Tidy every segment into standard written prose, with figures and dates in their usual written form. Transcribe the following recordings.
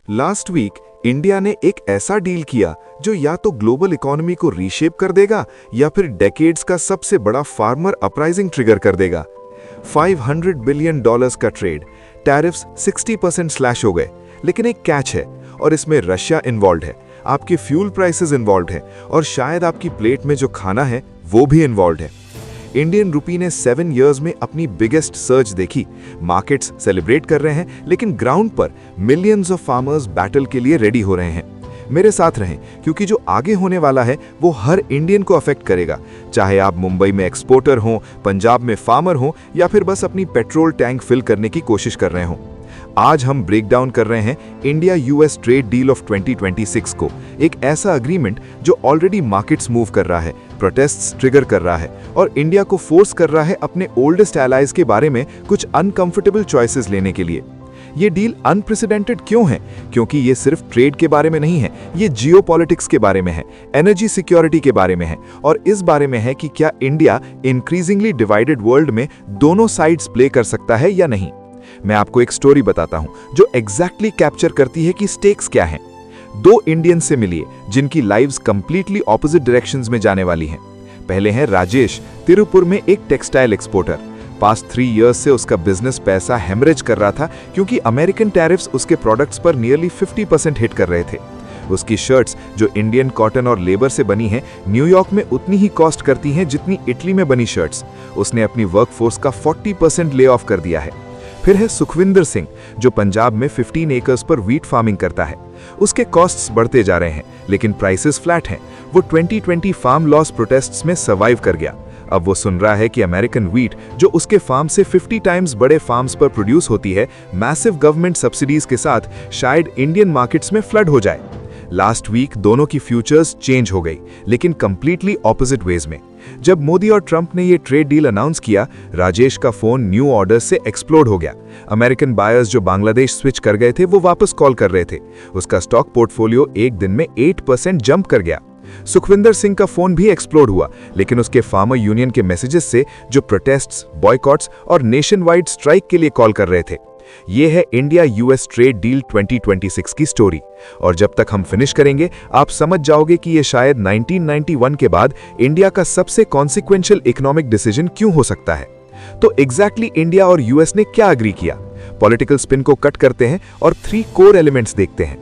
Last week India ने एक ऐसा डील किया जो या तो ग्लोबल इकोनॉमी को रीशेप कर देगा या फिर डेकेड्स का सबसे बड़ा फार्मर अपराइजिंग ट्रिगर कर देगा। $500 बिलियन का ट्रेड, टैरिफ्स 60% स्लैश हो गए। लेकिन एक कैच है, और इसमें रशिया इन्वॉल्व है, आपके फ्यूल प्राइसेस इन्वॉल्व है, और शायद आपकी प्लेट में जो खाना है वो भी इन्वॉल्व है। इंडियन रुपी ने 7 इयर्स में अपनी बिगेस्ट सर्ज देखी। मार्केट्स सेलिब्रेट कर रहे हैं, लेकिन ग्राउंड पर मिलियंस ऑफ फार्मर्स बैटल के लिए रेडी हो रहे हैं। मेरे साथ रहें, क्योंकि जो आगे होने वाला है वो हर इंडियन को अफेक्ट करेगा, चाहे आप मुंबई में एक्सपोर्टर हों, पंजाब में फार्मर हों, या फिर बस अपनी पेट्रोल टैंक फिल करने की कोशिश कर रहे हों। आज हम ब्रेक डाउन कर रहे हैं India US trade deal of 2026 को, एक ऐसा अग्रीमेंट जो ऑलरेडी मार्केट्स मूव कर रहा है, प्रोटेस्ट्स ट्रिगर कर रहा है, और इंडिया को फोर्स कर रहा है अपने ओल्डेस्ट एलाइज के बारे में कुछ अनकंफर्टेबल चॉइसेस लेने के लिए। ये डील अनप्रेसिडेंटेड क्यों है? क्योंकि ये सिर्फ ट्रेड के बारे में नहीं है, ये जियोपॉलिटिक्स के बारे में है, एनर्जी सिक्योरिटी के बारे में है, और इस बारे में है कि क्या इंडिया इंक्रीजिंगली डिवाइडेड वर्ल्ड में दोनों साइड्स प्ले कर सकता है या नहीं। मैं आपको एक स्टोरी बताता हूं जो एग्जैक्टली कैप्चर करती है कि स्टेक्स क्या हैं। 2 इंडियन से मिलिए जिनकी लाइव्स कंप्लीटली ऑपोजिट डायरेक्शंस में जाने वाली हैं। पहले हैं राजेश, तिरुपुर में एक टेक्सटाइल एक्सपोर्टर। पास्ट 3 इयर्स से उसका बिजनेस पैसा हेमरेज कर रहा था, क्योंकि अमेरिकन टैरिफ्स उसके प्रोडक्ट्स पर नियरली 50% हिट कर रहे थे। उसकी शर्ट्स जो इंडियन कॉटन और लेबर से बनी हैं, न्यूयॉर्क में उतनी ही कॉस्ट करती हैं जितनी इटली में बनी शर्ट्स। उसने अपनी वर्कफोर्स का 40% ले ऑफ कर दिया है। फिर है सुखविंदर सिंह, जो पंजाब में 15 एकर्स पर व्हीट फार्मिंग करता है। उसके कॉस्ट्स बढ़ते जा रहे हैं, लेकिन प्राइसेस फ्लैट हैं। वो 2020 फार्म लॉस प्रोटेस्ट्स में सर्वाइव कर गया। अब वो सुन रहा है कि अमेरिकन व्हीट, जो उसके फार्म से 50 टाइम्स बड़े फार्म्स पर प्रोड्यूस होती है, मैसिव गवर्नमेंट सब्सिडीज के साथ शायद इंडियन मार्केट्स में फ्लड हो जाए। लास्ट वीक दोनों की फ्यूचर्स चेंज हो गई, लेकिन कंप्लीटली ऑपोजिट वेज में। जब मोदी और ट्रंप ने ये ट्रेड डील अनाउंस किया, राजेश का फोन न्यू ऑर्डर से एक्सप्लोड हो गया। अमेरिकन बायर्स जो बांग्लादेश स्विच कर गए थे वो वापस कॉल कर रहे थे। उसका स्टॉक पोर्टफोलियो एक दिन में 8% जंप कर गया। सुखविंदर सिंह का फोन भी एक्सप्लोड हुआ, लेकिन उसके फार्मर यूनियन के मैसेजेस से जो प्रोटेस्ट्स, बॉयकॉट्स और नेशन वाइड स्ट्राइक के लिए कॉल कर रहे थे। ये है इंडिया यूएस ट्रेड डील 2026 की स्टोरी, और जब तक हम फिनिश करेंगे आप समझ जाओगे कि ये शायद 1991 के बाद इंडिया का सबसे कॉन्सिक्वेंशियल इकोनॉमिक डिसीजन क्यों हो सकता है। तो एग्जैक्टली इंडिया और यूएस ने क्या अग्री किया? पॉलिटिकल स्पिन को कट करते हैं और 3 कोर एलिमेंट्स देखते हैं।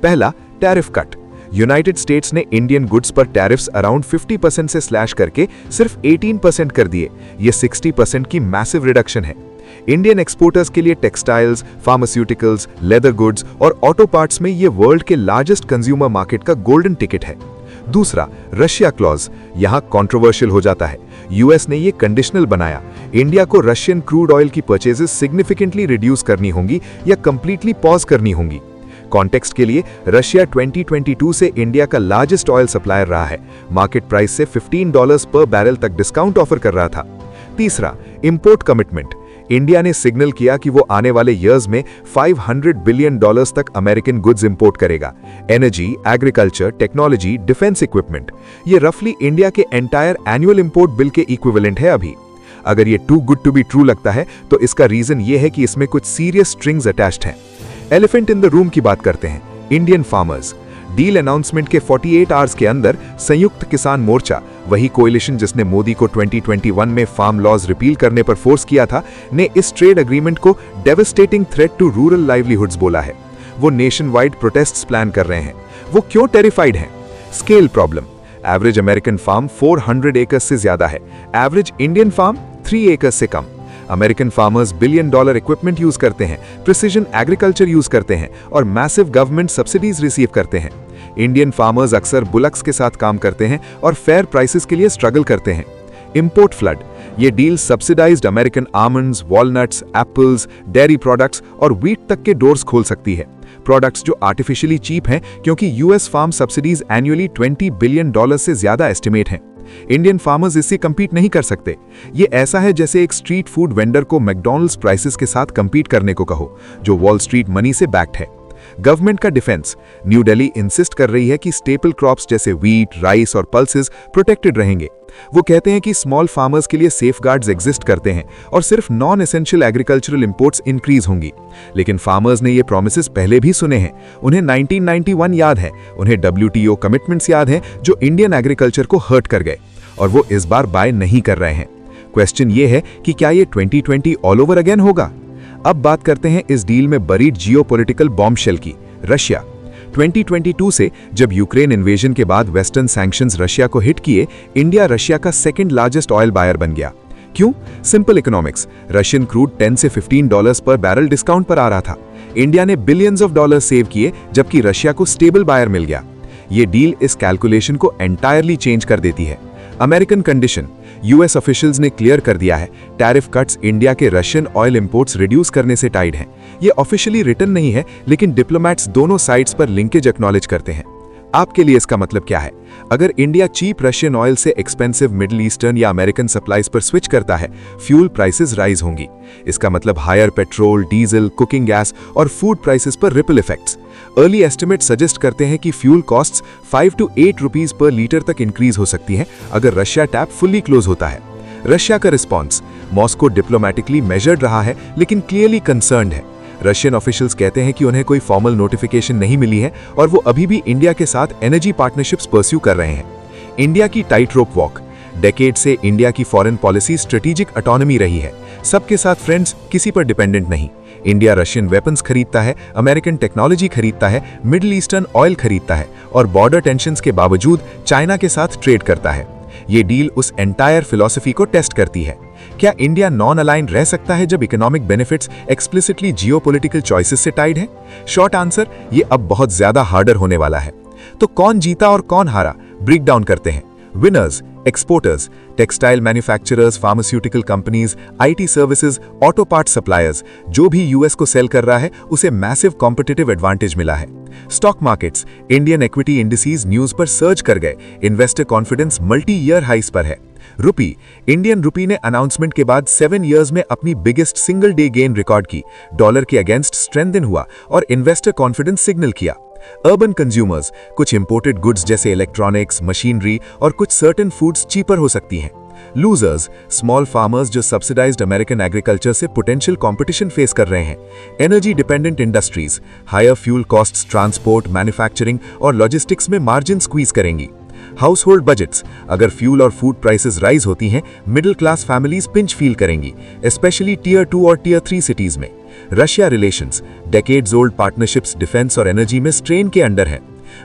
पहला, टैरिफ कट। यूनाइटेड स्टेट्स ने इंडियन गुड्स पर टैरिफ्स अराउंड 50% से स्लैश करके सिर्फ 18% कर दिए। ये 60% की मैसिव रिडक्शन है। इंडियन एक्सपोर्टर्स के लिए टेक्सटाइल्स, फार्मास्यूटिकल्स, लेदर गुड्स और ऑटो पार्ट्स में ये वर्ल्ड के लार्जेस्ट कंज्यूमर मार्केट का गोल्डन टिकट है। दूसरा, रशिया क्लॉज। यहां कंट्रोवर्शियल हो जाता है। यूएस ने ये कंडीशनल बनाया, इंडिया को रशियन क्रूड ऑयल की परचेजेस सिग्निफिकेंटली रिड्यूस करनी होंगी या कंप्लीटली पॉज करनी होंगी। कॉन्टेक्स्ट के लिए, रशिया 2022 से इंडिया का लार्जेस्ट ऑयल सप्लायर रहा है। मार्केट प्राइस से $15 पर बैरल तक डिस्काउंट ऑफर कर रहा था। तीसरा, इंपोर्ट कमिटमेंट। इंडिया ने सिग्नल किया कि वो आने वाले ईयर्स में $500 बिलियन तक अमेरिकन गुड्स इंपोर्ट करेगा। Energy, agriculture, technology, defence equipment, ये रफली इंडिया के एंटायर एनुअल इंपोर्ट बिल के इक्विवेलेंट है अभी। अगर ये too good to be true लगता है तो इसका रीजन ये है कि इसमें कुछ सीरियस स्ट्रिंग्स अटैच्ड हैं। एलिफेंट इन द रूम की बात करते हैं, इंडियन फार्मर्स। डील अनाउंसमेंट के 48 आवर्स के अंदर संयुक्त किसान मोर्चा, वही कोएलिशन जिसने मोदी को 2021 में फार्म लॉज रिपील करने पर फोर्स किया था, ने इस ट्रेड एग्रीमेंट को devastating threat to rural livelihoods बोला है। वो नेशन वाइड प्रोटेस्ट्स प्लान कर रहे हैं। वो क्यों टेरिफाइड हैं? Scale problem. Average American farm 400 acres से ज्यादा है, एवरेज इंडियन फार्म 3 एकर्स से कम। American farmers $billion equipment use करते हैं, प्रिसिजन एग्रीकल्चर यूज करते हैं और मैसिव गवर्नमेंट सब्सिडीज रिसीव करते हैं। इंडियन फार्मर्स अक्सर बुलक्स के साथ काम करते हैं और फेयर प्राइसेस के लिए स्ट्रगल करते हैं। Import flood. ये deal subsidized American almonds, walnuts, apples, dairy products और व्हीट तक के डोर्स खोल सकती है। प्रोडक्ट्स जो आर्टिफिशियली चीप हैं, क्योंकि US farm subsidies annually $20 billion से ज्यादा एस्टिमेट हैं। इंडियन फार्मर्स इससे कंपीट नहीं कर सकते। ये ऐसा है जैसे एक स्ट्रीट फूड वेंडर को मैकडॉनल्ड्स प्राइसेस के साथ कंपीट करने को कहो, जो वॉल स्ट्रीट मनी से बैक्ड है। गवर्नमेंट का डिफेंस। न्यू दिल्ली इंसिस्ट कर रही है कि स्टेपल क्रॉप्स जैसे व्हीट, राइस और पल्सेस प्रोटेक्टेड रहेंगे। वो कहते हैं कि स्मॉल फार्मर्स के लिए सेफगार्ड्स एग्जिस्ट करते हैं और सिर्फ non essential agricultural imports increase होंगी। लेकिन फार्मर्स ने ये प्रॉमिसेस पहले भी सुने हैं। उन्हें 1991 याद है, उन्हें WTO कमिटमेंट्स याद हैं जो इंडियन एग्रीकल्चर को हर्ट कर गए, और वो इस बार बाय नहीं कर रहे हैं। क्वेश्चन ये है कि क्या ये 2020 ऑल ओवर अगेन होगा? अब बात करते हैं इस डील में बरीड जियोपॉलिटिकल बॉम्बशेल की, रशिया। 2022 से जब यूक्रेन इन्वेजन के बाद वेस्टर्न सैंक्शंस रशिया को हिट किए, इंडिया रशिया का सेकंड लार्जेस्ट ऑयल बायर बन गया। क्यों? Simple economics. रशियन क्रूड $10 से $15 पर बैरल डिस्काउंट पर आ रहा था। इंडिया ने बिलियंस ऑफ डॉलर सेव किए, जबकि रशिया को स्टेबल बायर मिल गया। ये डील इस कैलकुलेशन को एंटायरली चेंज कर देती है। American condition. यूएस ऑफिशियल्स ने क्लियर कर दिया है, टैरिफ कट्स इंडिया के रशियन ऑयल इंपोर्ट्स रिड्यूस करने से टाइड हैं। ये ऑफिशियली रिटन नहीं है, लेकिन डिप्लोमैट्स दोनों साइड्स पर लिंकेज एक्नॉलेज करते हैं। आपके लिए इसका मतलब क्या है? अगर इंडिया चीप रशियन ऑयल से एक्सपेंसिव मिडिल ईस्टर्न या अमेरिकन सप्लाईज पर स्विच करता है, फ्यूल प्राइसेस राइज होंगी। इसका मतलब higher petrol, diesel, cooking gas और फूड प्राइसेस पर ripple effects. Early estimate suggest करते हैं कि fuel costs 5 to 8 rupees per litre तक इंक्रीज हो सकती हैं अगर रशिया टैप फुल्ली क्लोज होता है। रशिया का रिस्पॉन्स। मॉस्को डिप्लोमैटिकली मेजर्ड रहा है, लेकिन क्लियरली कंसर्न्ड है। रशियन ऑफिशियल्स कहते हैं कि उन्हें कोई फॉर्मल नोटिफिकेशन नहीं मिली है और वो अभी भी इंडिया के साथ एनर्जी पार्टनरशिप्स परस्यू कर रहे हैं। इंडिया की टाइट रोप वॉक। डेकेड से इंडिया की फॉरेन पॉलिसी स्ट्रेटेजिक ऑटोनॉमी रही है, सबके साथ फ्रेंड्स, किसी पर डिपेंडेंट नहीं। इंडिया रशियन वेपन्स खरीदता है, अमेरिकन टेक्नोलॉजी खरीदता है, मिडिल ईस्टर्न ऑयल खरीदता है और बॉर्डर टेंशंस के बावजूद चाइना के साथ ट्रेड करता है। ये डील उस एंटायर फिलॉसफी को टेस्ट करती है। क्या इंडिया नॉन अलाइन रह सकता है जब economic benefits explicitly geopolitical choices से टाइड है? शॉर्ट आंसर, ये अब बहुत ज्यादा हार्डर होने वाला है। तो कौन जीता और कौन हारा, ब्रेक डाउन करते हैं। Winners, exporters, textile manufacturers, pharmaceutical companies, IT services, auto part suppliers. जो भी यूएस को सेल कर रहा है उसे मैसिव कॉम्पिटिटिव एडवांटेज मिला है। Stock markets. Indian equity indices news पर सर्ज कर गए, इन्वेस्टर कॉन्फिडेंस मल्टी ईयर हाइस पर है। रुपी। इंडियन रुपी ने अनाउंसमेंट के बाद 7 इयर्स में अपनी biggest single day gain record की, डॉलर के अगेंस्ट स्ट्रेंथन हुआ और इन्वेस्टर कॉन्फिडेंस सिग्नल किया। Urban consumers. कुछ इंपोर्टेड गुड्स जैसे इलेक्ट्रॉनिक्स, मशीनरी और कुछ सर्टेन फूड्स चीपर हो सकती हैं। लूजर्स। स्मॉल फार्मर्स जो सब्सिडाइज्ड अमेरिकन एग्रीकल्चर से पोटेंशियल कंपटीशन फेस कर रहे हैं। Energy dependent industries. Higher fuel costs transport, manufacturing और लॉजिस्टिक्स में मार्जिन स्क्वीज करेंगी। Household budgets. अगर फ्यूल और फूड प्राइसेस राइज होती हैं, middle class families pinch feel करेंगी, स्पेशली Tier 2 और Tier 3 सिटीज में। Russia relations. Decades old partnerships defence और एनर्जी में स्ट्रेन के अंडर है।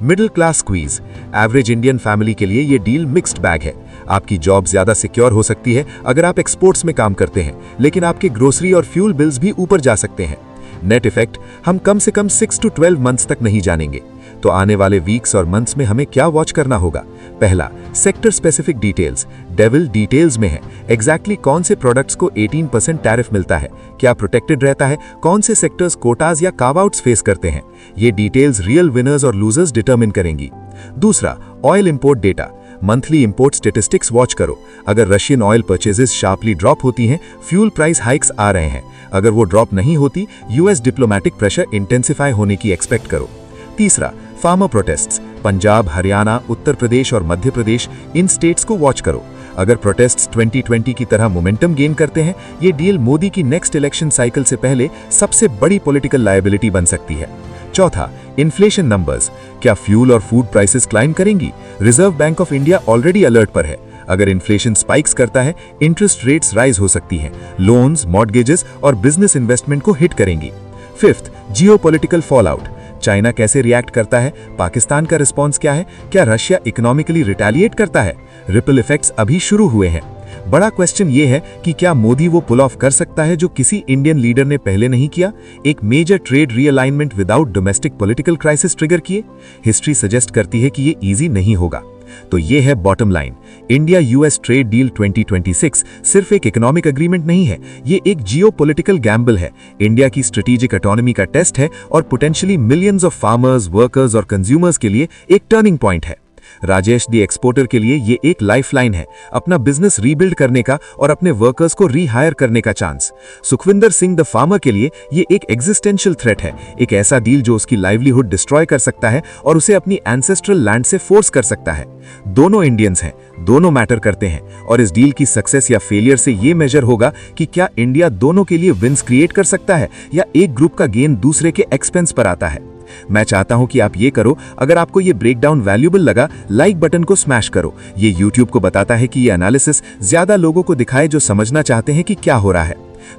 Middle class squeeze. Average Indian family के लिए ये डील मिक्स्ड बैग है। आपकी जॉब ज्यादा सिक्योर हो सकती है अगर आप एक्सपोर्ट्स में काम करते हैं, लेकिन आपके ग्रोसरी और फ्यूल बिल्स भी ऊपर जा सकते हैं। नेट इफेक्ट हम कम से कम 6 to 12 मंथ्स तक नहीं जानेंगे। तो आने वाले वीक्स और मंथ्स में हमें क्या वॉच करना होगा? पहला, sector specific details. Devil details में है। एग्जैक्टली कौन से प्रोडक्ट्स को 18% टैरिफ मिलता है, क्या प्रोटेक्टेड रहता है, कौन से सेक्टर्स कोटाज या कार्व आउट्स फेस करते हैं। ये डिटेल्स रियल विनर्स और लूजर्स डिटरमिन करेंगी। दूसरा, oil import data. Monthly import statistics watch करो। अगर Russian oil purchases sharply drop होती हैं, फ्यूल प्राइस हाइक्स आ रहे हैं। अगर वो ड्रॉप नहीं होती, यूएस डिप्लोमैटिक प्रेशर इंटेंसिफाई होने की एक्सपेक्ट करो। तीसरा, फार्मर प्रोटेस्ट्स। पंजाब, हरियाणा, उत्तर प्रदेश और मध्य प्रदेश, इन स्टेट्स को वॉच करो। अगर प्रोटेस्ट्स 2020 की तरह मोमेंटम गेन करते हैं, ये डील मोदी की नेक्स्ट इलेक्शन साइकिल से पहले सबसे बड़ी पॉलिटिकल लायबिलिटी बन सकती है। चौथा, इन्फ्लेशन नंबर्स। क्या फ्यूल और फूड प्राइसेस क्लाइम करेंगी? Reserve bank of India already alert पर है। अगर इन्फ्लेशन स्पाइक्स करता है, इंटरेस्ट रेट्स राइज हो सकती हैं, लोन्स, मॉर्गेजेस और बिजनेस इन्वेस्टमेंट को हिट करेंगी। Fifth, geopolitical fallout. चाइना कैसे रिएक्ट करता है? पाकिस्तान का रिस्पॉन्स क्या है? क्या रशिया इकोनॉमिकली रिटेलिएट करता है? रिपल इफेक्ट्स अभी शुरू हुए हैं। बड़ा क्वेश्चन ये है कि क्या मोदी वो पुल ऑफ कर सकता है जो किसी इंडियन लीडर ने पहले नहीं किया, एक major trade realignment without domestic political crisis trigger किए? हिस्ट्री सजेस्ट करती है कि ये इजी नहीं होगा। तो ये है bottom line. India US trade deal 2026 सिर्फ एक इकोनॉमिक एग्रीमेंट नहीं है, ये एक जियोपॉलिटिकल गैम्बल है, इंडिया की स्ट्रेटेजिक ऑटोनॉमी का टेस्ट है और potentially millions of farmers, workers और कंज्यूमर्स के लिए एक टर्निंग पॉइंट है। राजेश दी एक्सपोर्टर के लिए ये एक लाइफलाइन है, अपना बिजनेस रीबिल्ड करने का और अपने वर्कर्स को रीहायर करने का chance. Sukhvinder Singh the farmer के लिए ये एक एग्जिस्टेंशियल थ्रेट है, एक ऐसा डील जो उसकी लाइवलीहुड डिस्ट्रॉय कर सकता है और उसे अपनी एंसेस्ट्रल लैंड से फोर्स कर सकता है। दोनों इंडियंस हैं, दोनों मैटर करते हैं और इस डील की सक्सेस या फेलियर से ये मेजर होगा कि क्या इंडिया दोनों के लिए विंस क्रिएट कर सकता है या एक ग्रुप का गेन दूसरे के एक्सपेंस पर आता है। मैं चाहता हूं कि आप ये करो। अगर आपको ये ब्रेकडाउन वैल्यूएबल लगा, लाइक बटन को स्मैश करो। ये YouTube को बताता है कि ये एनालिसिस ज्यादा लोगों को दिखाए जो समझना चाहते हैं कि क्या हो रहा है।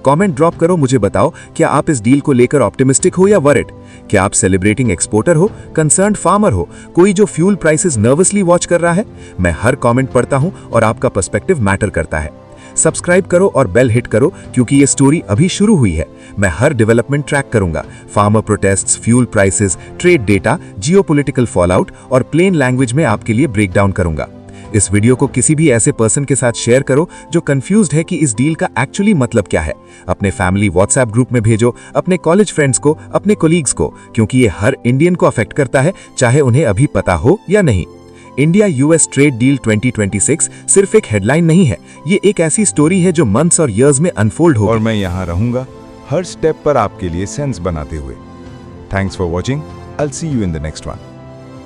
कमेंट ड्रॉप करो, मुझे बताओ क्या आप इस डील को लेकर ऑप्टिमिस्टिक हो या वरिड। क्या आप सेलिब्रेटिंग एक्सपोर्टर हो, कंसर्न्ड फार्मर हो, कोई जो फ्यूल प्राइसेस नर्वसली वॉच कर रहा है। मैं हर कमेंट पढ़ता हूं और आपका पर्सपेक्टिव मैटर करता है। सब्सक्राइब करो और बेल हिट करो क्योंकि ये स्टोरी अभी शुरू हुई है। मैं हर डेवलपमेंट ट्रैक करूंगा, farmer protests, fuel prices, trade data, geopolitical fallout और प्लेन लैंग्वेज में आपके लिए ब्रेक डाउन करूंगा। इस वीडियो को किसी भी ऐसे पर्सन के साथ शेयर करो जो कंफ्यूज्ड है कि इस डील का एक्चुअली मतलब क्या है। अपने फैमिली व्हाट्सएप ग्रुप में भेजो, अपने कॉलेज फ्रेंड्स को, अपने कोलीग्स को, क्योंकि ये हर इंडियन को अफेक्ट करता है, चाहे उन्हें अभी पता हो या नहीं। इंडिया यूएस ट्रेड डील 2026 सिर्फ एक हेडलाइन नहीं है, ये एक ऐसी स्टोरी है जो मंथ्स और इयर्स में अनफोल्ड होगी। और मैं यहाँ रहूंगा हर स्टेप पर आपके लिए सेंस बनाते हुए। Thanks for watching. I will see you in the next one.